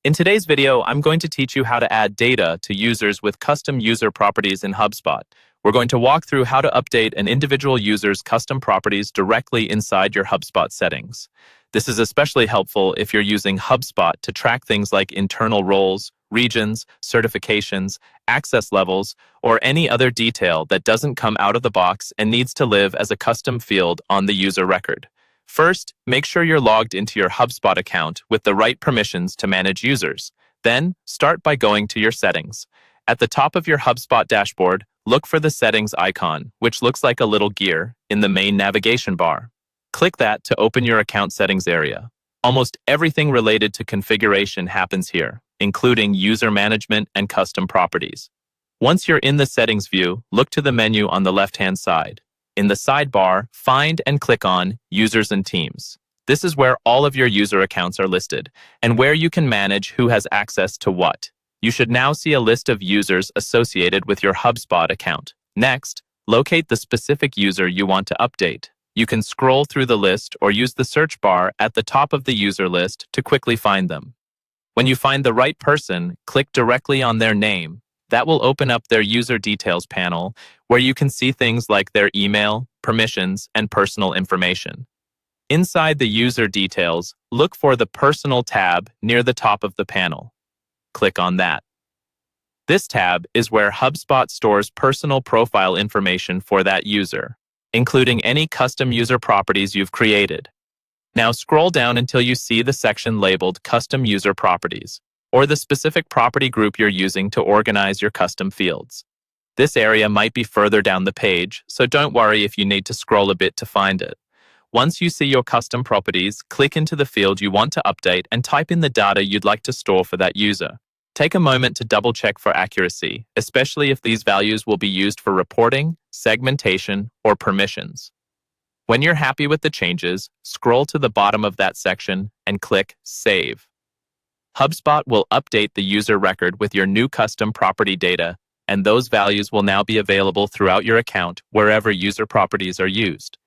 In today's video, I'm going to teach you how to add data to users with custom user properties in Hubspot. We're going to walk through how to update an individual user's custom properties directly inside your Hubspot settings. This is especially helpful if you're using Hubspot to track things like internal roles, regions, certifications, access levels, or any other detail that doesn't come out of the box and needs to live as a custom field on the user record. First, make sure you're logged into your Hubspot account with the right permissions to manage users. Then, start by going to your settings. At the top of your Hubspot dashboard, look for the settings icon, which looks like a little gear, in the main navigation bar. Click that to open your account settings area. Almost everything related to configuration happens here, including user management and custom properties. Once you're in the settings view, look to the menu on the left-hand side. In the sidebar, find and click on Users and Teams. This is where all of your user accounts are listed, and where you can manage who has access to what. You should now see a list of users associated with your Hubspot account. Next, locate the specific user you want to update. You can scroll through the list or use the search bar at the top of the user list to quickly find them. When you find the right person, click directly on their name. That will open up their user details panel, where you can see things like their email, permissions, and personal information. Inside the user details, look for the Personal tab near the top of the panel. Click on that. This tab is where Hubspot stores personal profile information for that user, including any custom user properties you've created. Now scroll down until you see the section labeled Custom User Properties, or the specific property group you're using to organize your custom fields. This area might be further down the page, so don't worry if you need to scroll a bit to find it. Once you see your custom properties, click into the field you want to update and type in the data you'd like to store for that user. Take a moment to double-check for accuracy, especially if these values will be used for reporting, segmentation, or permissions. When you're happy with the changes, scroll to the bottom of that section and click Save. Hubspot will update the user record with your new custom property data, and those values will now be available throughout your account wherever user properties are used.